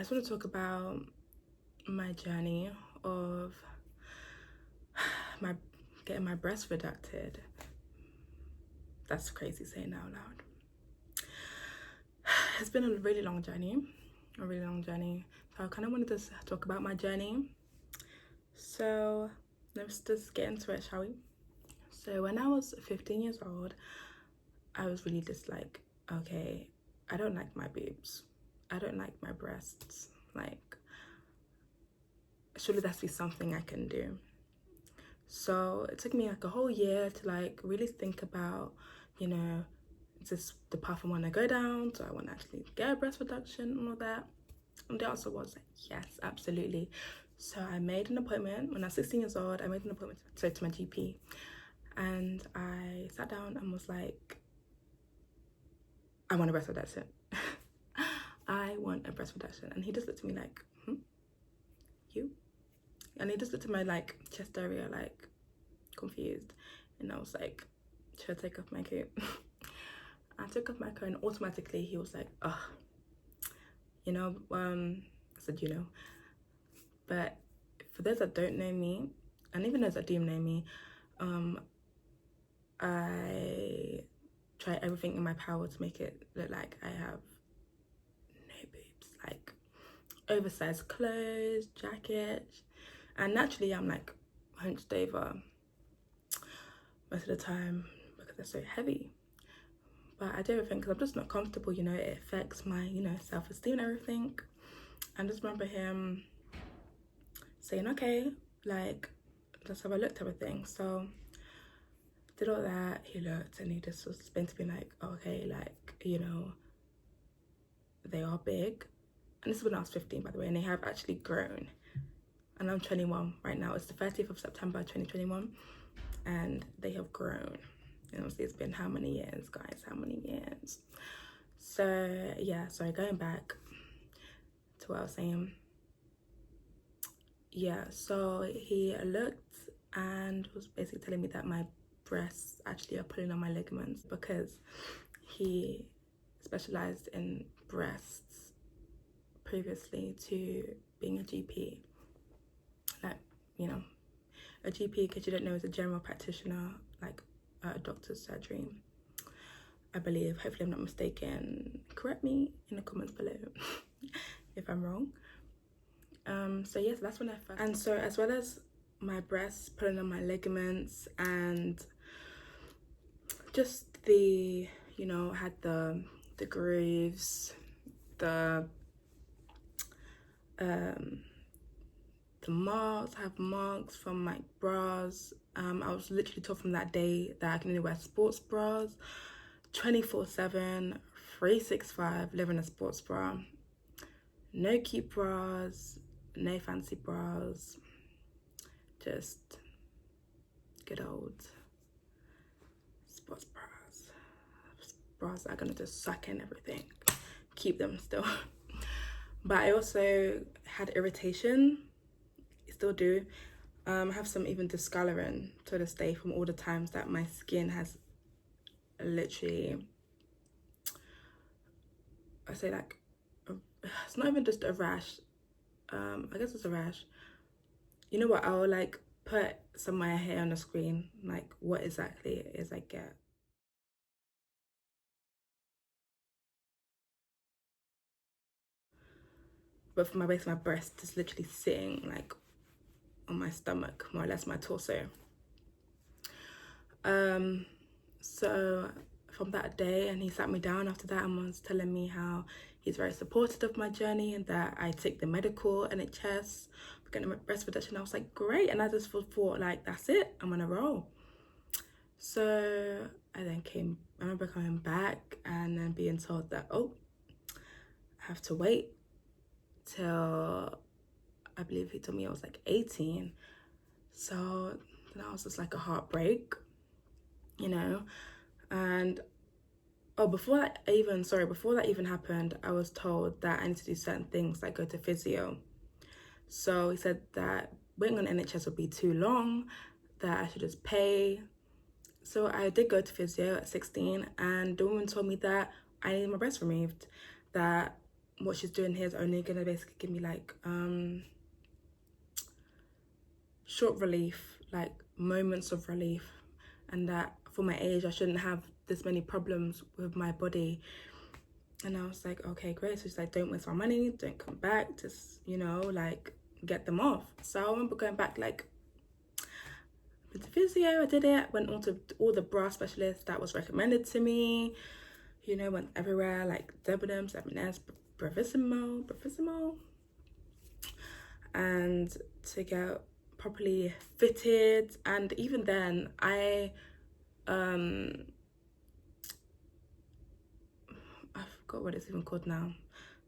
just want to talk about my journey of my getting my breast reducted. That's crazy saying that out loud. It's been a really long journey, So I kind of wanted to talk about my journey. So let's just get into it, shall we? So when I was 15 years old, I was really just like, okay, I don't like my boobs. I don't like my breasts. Like, surely that's be something I can do. So it took me like a whole year to like really think about, you know, is this the path I want to go down? Do I want to actually get a breast reduction and all that? And the answer was yes, absolutely. So I made an appointment when I was 16 years old. I made an appointment to my GP, and I sat down and was like, I want a breast reduction. I want a breast reduction. And he just looked at me like, you? And he just looked at my like chest area like confused. And I was like, should I take off my coat? I took off my coat and automatically he was like, I said, but for those that don't know me, and even those that do know me, I try everything in my power to make it look like I have no boobs, like oversized clothes, jackets, and naturally I'm like hunched over most of the time because they're so heavy. But I do everything because I'm just not comfortable, it affects my, self-esteem and everything. I just remember him saying, okay, like, let's have a look at everything. So did all that, he looked and he just was meant to be like, okay, like, they are big. And this is when I was 15, by the way, and they have actually grown. And I'm 21 right now. It's the 30th of September, 2021, and they have grown. And obviously it's been how many years, guys? How many years? So yeah, sorry, going back to what I was saying. Yeah, so he looked and was basically telling me that my breasts actually are pulling on my ligaments because he specialized in breasts previously to being a GP. Like, a GP, because you don't know, is a general practitioner, like a doctor's surgery, I believe. Hopefully I'm not mistaken. Correct me in the comments below if I'm wrong. So yes, that's when I first, and so as well as my breasts pulling on my ligaments and just the, had the grooves, the marks. I have marks from my bras. I was literally told from that day that I can only wear sports bras 24/7, 365, live in a sports bra. No cute bras, no fancy bras, just good old sports bras. Bras that are gonna just suck in everything. Keep them still. But I also had irritation, still do. I have some even discoloring to this day from all the times that my skin has literally, I say like, it's not even just a rash. I guess it's a rash. You know what? I'll like put some of my hair on the screen, like what exactly it is I get. But for my waist, my breast is literally sitting like on my stomach, more or less my torso. So from that day, and he sat me down after that and was telling me how he's very supportive of my journey and that I take the medical NHS for getting a breast reduction. I was like, great. And I just thought like, that's it, I'm gonna roll. So I remember coming back and then being told that, oh, I have to wait till, I believe he told me I was like 18. So that was just like a heartbreak, and before that even happened, I was told that I need to do certain things like go to physio. So he said that waiting on NHS would be too long, that I should just pay. So I did go to physio at 16, and the woman told me that I needed my breast removed, that what she's doing here is only gonna basically give me like short relief, like moments of relief, and that for my age I shouldn't have this many problems with my body. And I was like, okay, great. So she's like, don't waste my money, don't come back, just, you know, like get them off. So I remember going back, like, with the physio, I did it, went on to all the bra specialists that was recommended to me, you know, went everywhere, like Debenhams, M&S, Bravissimo, and to get properly fitted. And even then, I forgot what it's even called now.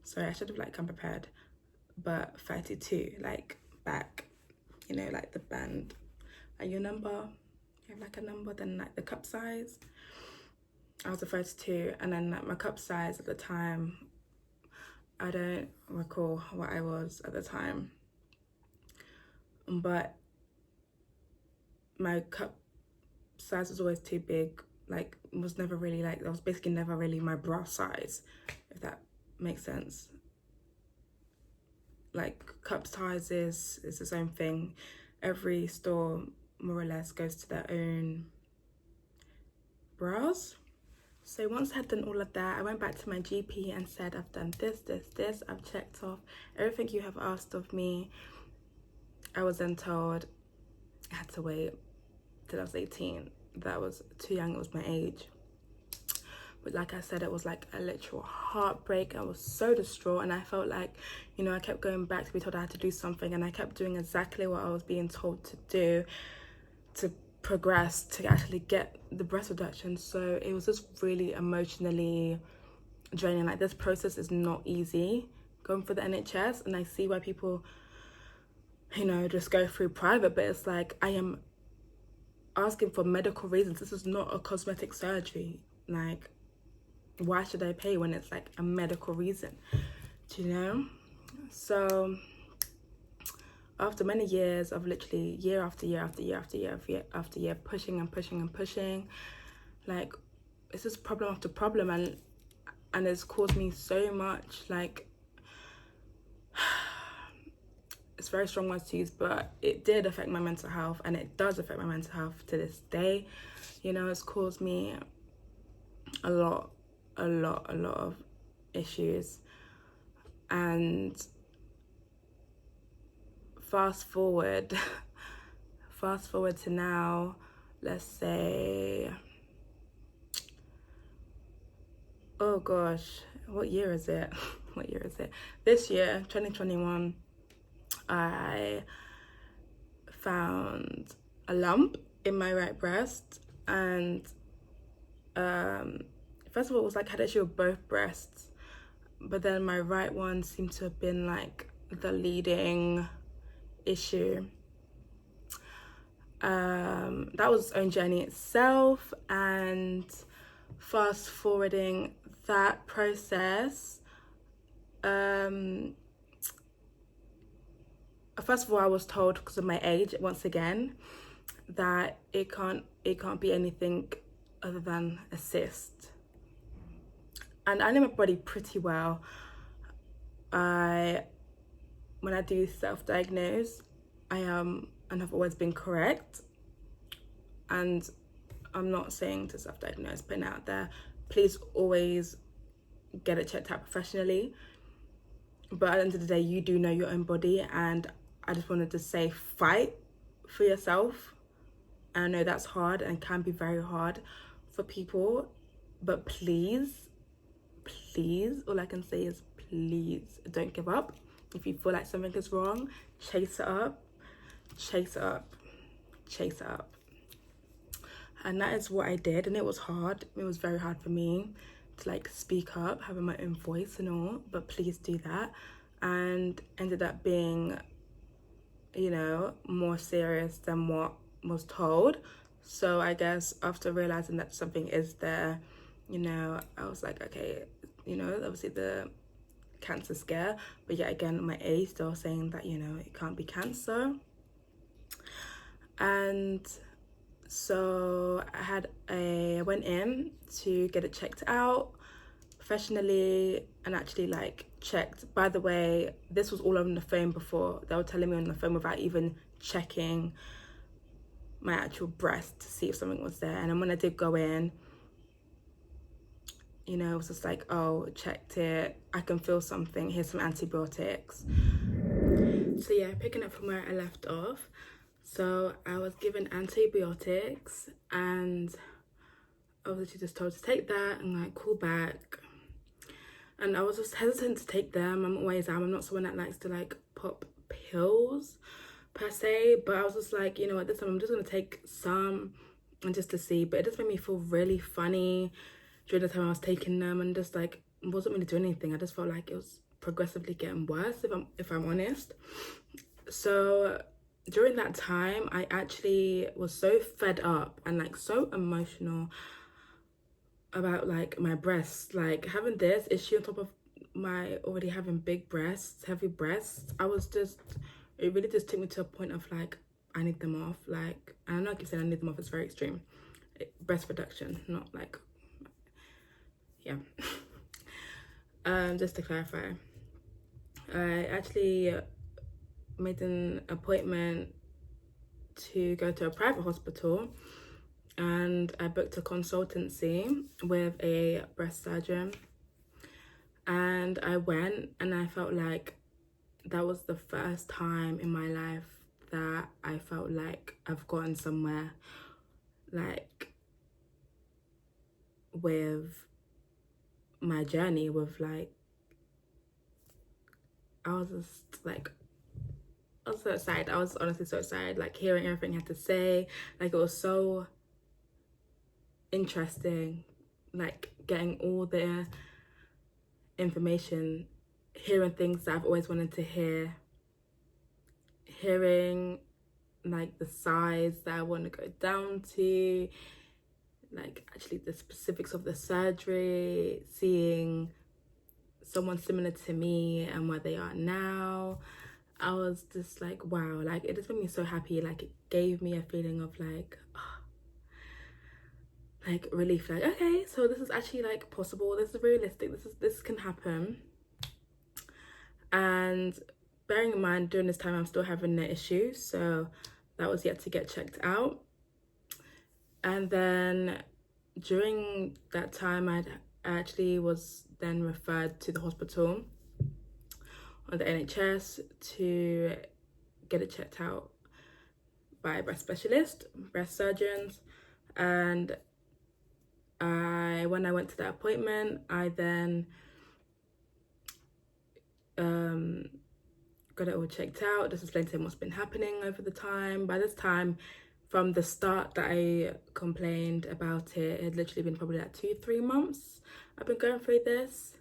Sorry, I should have like come prepared. But 32, like back, you know, like the band, like your number, you have like a number, then like the cup size. I was a 32, and then like my cup size at the time, I don't recall what I was at the time, but my cup size was always too big. Like, it was never really like, that was basically never really my bra size, if that makes sense. Like, cup sizes is its own thing. Every store more or less goes to their own bras. So once I had done all of that, I went back to my GP and said, I've done this, I've checked off everything you have asked of me. I was then told I had to wait till I was 18. That was too young, it was my age. But like I said, it was like a literal heartbreak. I was so distraught, and I felt like, you know, I kept going back to be told I had to do something, and I kept doing exactly what I was being told to do to progress, to actually get the breast reduction. So it was just really emotionally draining. Like, this process is not easy, going for the NHS, and I see why people, you know, just go through private, but it's like, I am asking for medical reasons. This is not a cosmetic surgery. Like, why should I pay when it's like a medical reason? Do you know? So after many years of literally year after year pushing and pushing, like, it's just problem after problem, and it's caused me so much, like, it's very strong words to use, but it did affect my mental health, and it does affect my mental health to this day. You know, it's caused me a lot of issues. And fast forward to now, let's say, oh gosh, what year is it? This year, 2021, I found a lump in my right breast, and first of all, it was like I had issue with both breasts, but then my right one seemed to have been like the leading issue. That was its own journey itself, and fast forwarding that process, first of all, I was told, because of my age, once again, that it can't be anything other than a cyst. And I know my body pretty well. When I do self-diagnose, I am and have always been correct. And I'm not saying to self-diagnose, putting it out there, please always get it checked out professionally. But at the end of the day, you do know your own body, and I just wanted to say, fight for yourself. And I know that's hard and can be very hard for people, but please, all I can say is please don't give up. If you feel like something is wrong, chase it up. And that is what I did, and it was hard. It was very hard for me to like speak up, having my own voice and all, but please do that. And ended up being, you know, more serious than what was told. So I guess after realizing that something is there, you know, I was like, okay, you know, obviously the cancer scare, but yet again, my age still saying that, you know, it can't be cancer. And so I went in to get it checked out professionally and actually like checked. By the way, this was all on the phone before. They were telling me on the phone without even checking my actual breast to see if something was there. And then when I did go in, you know, it was just like, oh, checked it, I can feel something, here's some antibiotics. So yeah, picking up from where I left off. So I was given antibiotics and I was literally just told to take that and like call back. And I was just hesitant to take them. I'm always am. I'm not someone that likes to like pop pills per se, but I was just like, you know what, this time I'm just gonna take some and just to see. But it just made me feel really funny during the time I was taking them, and just like wasn't really doing anything. I just felt like it was progressively getting worse, if I'm honest. So during that time, I actually was so fed up and like so emotional about like my breasts, like having this issue on top of my already having big breasts, heavy breasts. It really just took me to a point of like, I need them off. Like, and I know I keep saying I need them off, it's very extreme. Breast reduction, not like, yeah. Just to clarify, I actually made an appointment to go to a private hospital, and I booked a consultancy with a breast surgeon, and I went, and I felt like that was the first time in my life that I felt like I've gotten somewhere, like with my journey, with like, I was just like, I was so excited. I was honestly so excited, like hearing everything I had to say. Like it was so interesting, like getting all the information, hearing things that I've always wanted to hear, hearing like the size that I want to go down to, like actually the specifics of the surgery, seeing someone similar to me and where they are now. I was just like, wow, like it just made me so happy. Like it gave me a feeling of like, like relief, like okay, so this is actually like possible, this is realistic, this can happen. And bearing in mind during this time I'm still having the issue, so that was yet to get checked out. And then during that time I actually was then referred to the hospital or the NHS to get it checked out by a breast specialist, breast surgeons. And when I went to that appointment, I then got it all checked out, just explained to him what's been happening over the time. By this time, from the start that I complained about it, it had literally been probably like 2-3 months I've been going through this.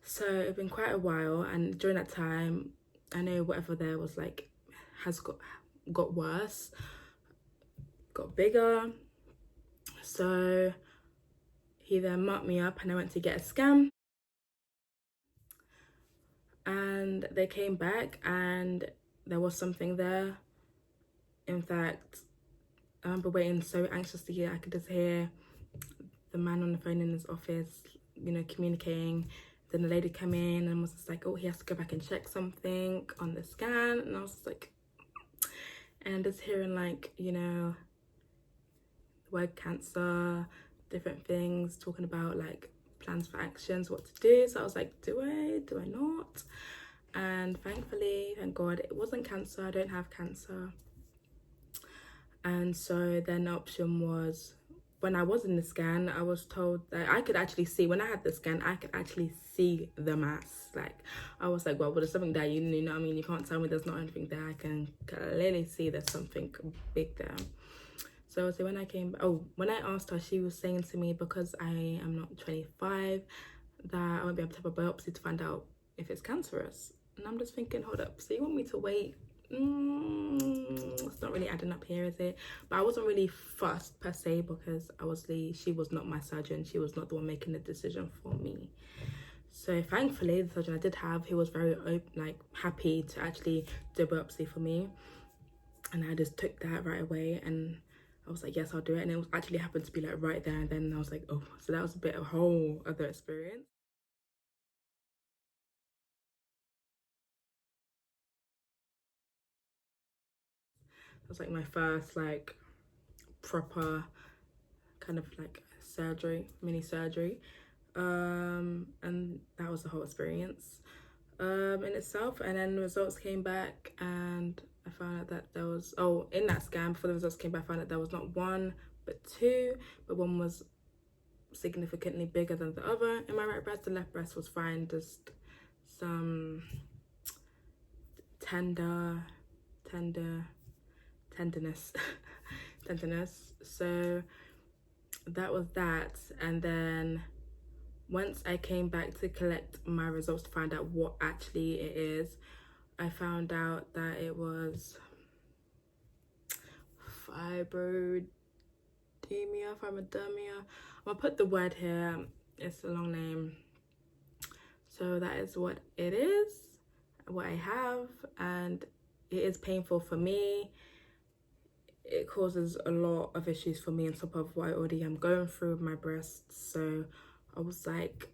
So it's been quite a while, and during that time, I know whatever there was like has got worse, got bigger. So he then marked me up and I went to get a scan. And they came back and there was something there. In fact, I remember waiting so anxiously. I could just hear the man on the phone in his office, you know, communicating. Then the lady came in and was just like, oh, he has to go back and check something on the scan. And I was just like, and just hearing like, you know, the word cancer, different things, talking about like plans for actions, what to do. So I was like, do I not? And thankfully, thank God, it wasn't cancer. I don't have cancer. And so then the option was, when I was in the scan, I was told that I could actually see, when I had the scan, I could actually see the mass. Like, I was like, well, there's something there, you know what I mean? You can't tell me there's not anything there. I can clearly see there's something big there. So when I asked her, she was saying to me, because I am not 25, that I won't be able to have a biopsy to find out if it's cancerous. And I'm just thinking, hold up, so you want me to wait? It's not really adding up here, is it? But I wasn't really fussed per se, because obviously she was not my surgeon. She was not the one making the decision for me. So thankfully, the surgeon I did have, he was very happy to actually do a biopsy for me. And I just took that right away, and I was like, yes, I'll do it. And it was actually happened to be like right there and then. And I was like, oh, so that was a whole other experience. was like my first like proper kind of like surgery, mini surgery. And that was the whole experience in itself. And then the results came back and I found out that there was, in that scan, before the results came back, I found out there was not one but two, but one was significantly bigger than the other in my right breast. The left breast was fine, just some tenderness tenderness. So that was that. And then once I came back to collect my results to find out what actually it is, I found out that it was fibrodermia. I'm gonna put the word here, it's a long name. So that is what it is, what I have, and it is painful for me. It causes a lot of issues for me on top of what I already am going through with my breasts. So I was like,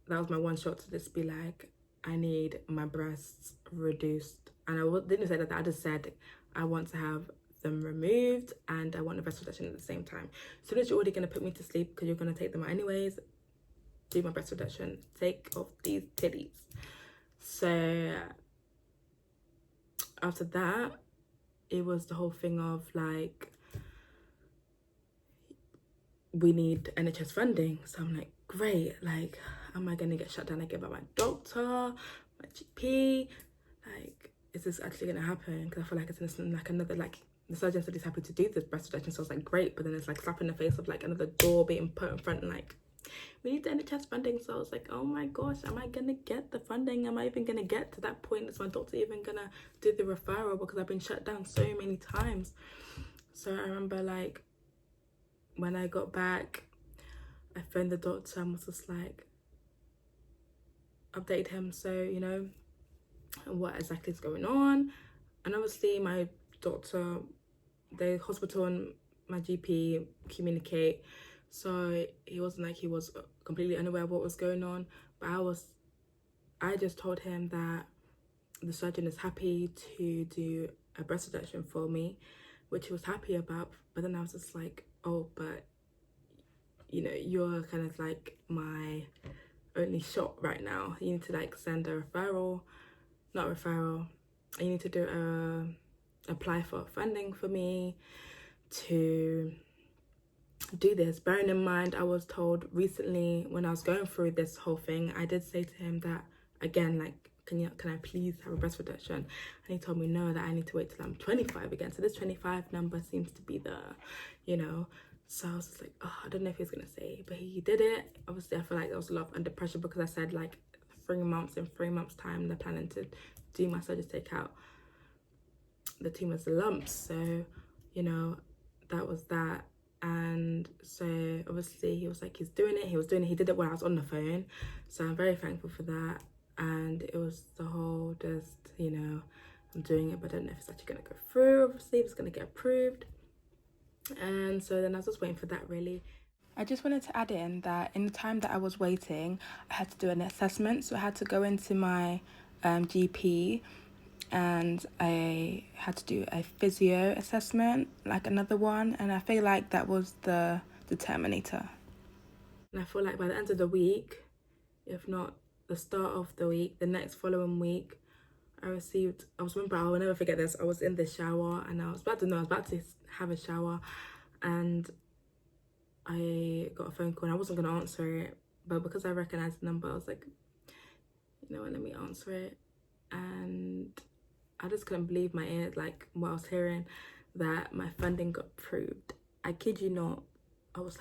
that was my one shot to just be like, I need my breasts reduced. And I didn't say that, I just said I want to have them removed and I want a breast reduction at the same time. So that you're already going to put me to sleep because you're going to take them out anyways, do my breast reduction, take off these titties. So after that, it was the whole thing of like, we need NHS funding. So I'm like, great, like, am I gonna get shut down again by my doctor, my GP? Like, is this actually gonna happen? Because I feel like it's like another, like, the surgeon said he's happy to do this breast reduction, so I was like, great. But then it's like slap in the face of like another door being put in front and like, we need the NHS funding. So I was like, oh my gosh, am I gonna get the funding? Am I even gonna get to that point? Is my doctor even gonna do the referral? Because I've been shut down so many times. So I remember like when I got back, I phoned the doctor and was just like, update him, so you know what exactly is going on. And obviously my doctor, the hospital and my GP communicate, so he wasn't like he was completely unaware of what was going on. But I just told him that the surgeon is happy to do a breast reduction for me, which he was happy about. But then I was just like, oh, but you know, you're kind of like my only shot right now. You need to like send a referral, not referral, you need to do apply for funding for me to do this. Bearing in mind, I was told recently when I was going through this whole thing, I did say to him that again, like, can I please have a breast reduction? And he told me no, that I need to wait till I'm 25 again. So this 25 number seems to be the, you know. So I was just like, oh, I don't know if he was gonna say, but he did it. Obviously I feel like there was a lot under pressure because I said like 3 months, in 3 months time they're planning to do my surgery to take out the tumors, the lumps. So, you know, that was that. And so obviously he was like, he did it when I was on the phone. So I'm very thankful for that. And it was the whole just, you know, I'm doing it, but I don't know if it's actually gonna go through, obviously, if it's gonna get approved. And so then I was just waiting for that really. I just wanted to add in that in the time that I was waiting, I had to do an assessment. So I had to go into my GP and I had to do a physio assessment, like another one. And I feel like that was the determinator. And I feel like by the end of the week, if not the start of the week, the next following week, I'll never forget this. I was in the shower and I was about to have a shower and I got a phone call and I wasn't going to answer it. But because I recognized the number, I was like, you know what, let me answer it. And I just couldn't believe my ears, like what I was hearing, that my funding got approved. I kid you not, I was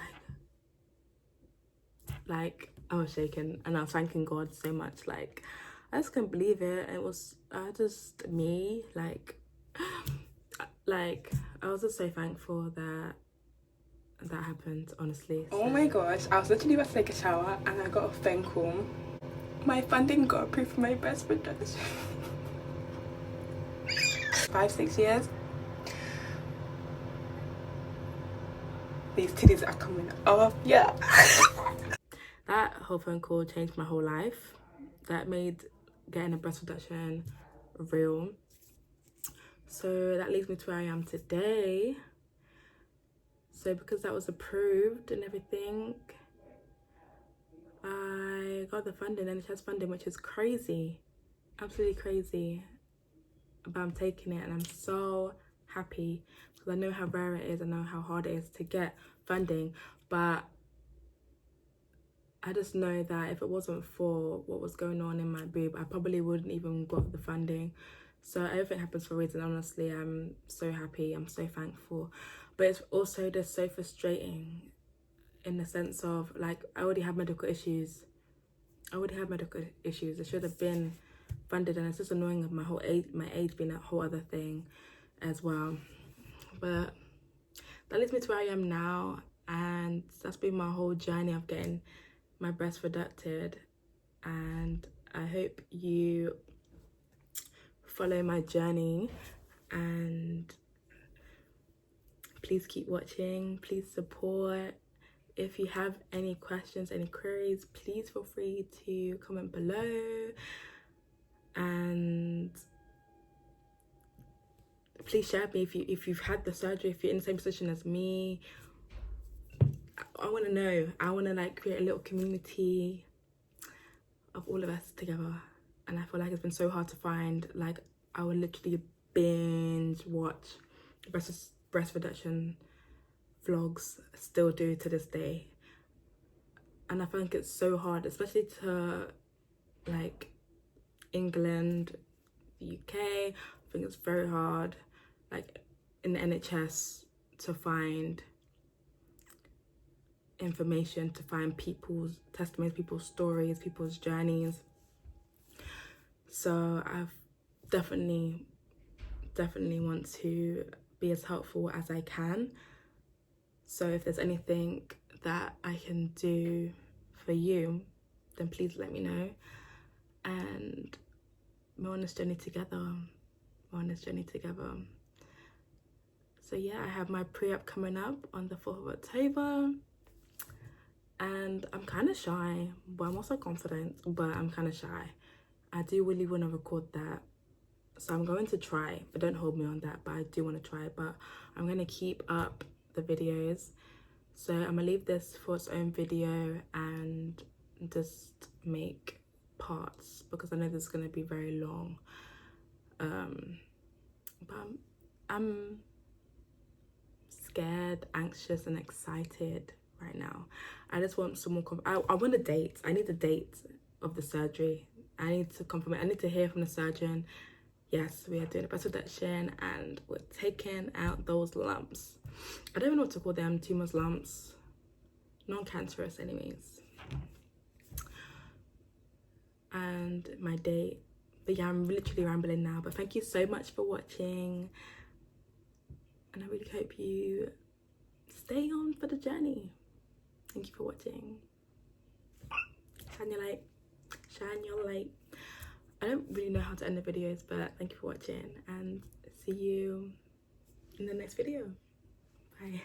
like I was shaking and I was thanking God so much. Like I just couldn't believe it. It was just me, like I was just so thankful that that happened, honestly. So. Oh my gosh, I was literally about to take a shower and I got a phone call. My funding got approved for my breast reduction. 5-6 years. These titties are coming off, yeah. That whole phone call changed my whole life. That made getting a breast reduction real. So that leads me to where I am today. So because that was approved and everything, I got the funding, NHS funding, which is crazy, absolutely crazy. But I'm taking it and I'm so happy because I know how rare it is, I know how hard it is to get funding, but I just know that if it wasn't for what was going on in my boob, I probably wouldn't even got the funding. So everything happens for a reason. Honestly, I'm so happy, I'm so thankful, but it's also just so frustrating in the sense of, like, I already have medical issues. It should have been funded, and it's just annoying of my age being a whole other thing as well. But that leads me to where I am now, and that's been my whole journey of getting my breast reducted, and I hope you follow my journey, and please keep watching, please support. If you have any questions, any queries, please feel free to comment below, and please share me if you've had the surgery, if you're in the same position as me. I want to know. I want to like create a little community of all of us together, and I feel like it's been so hard to find. Like, I would literally binge watch breast reduction vlogs, still do to this day, and I think it's so hard, especially to like England, the UK. I think it's very hard, like in the NHS, to find information, to find people's testimonies, people's stories, people's journeys. So I've definitely want to be as helpful as I can. So if there's anything that I can do for you, then please let me know, and we're on this journey together. So yeah, I have my pre-op coming up on the 4th of October, and I'm kind of shy, but I'm also confident, but I'm kind of shy. I do really want to record that, so I'm going to try, but don't hold me on that, but I do want to try. But I'm going to keep up the videos, so I'm gonna leave this for its own video and just make parts, because I know this is going to be very long. But I'm scared, anxious, and excited right now. I just want some more I want a date. I need a date of the surgery. I need to confirm it. I need to hear from the surgeon. Yes, we are doing a breast reduction and we're taking out those lumps. I don't even know what to call them, tumors, lumps, non-cancerous anyways. And my date. But yeah, I'm literally rambling now, but thank you so much for watching, and I really hope you stay on for the journey. Thank you for watching. Shine your light. Shine your light. I don't really know how to end the videos, but thank you for watching, and see you in the next video. Bye.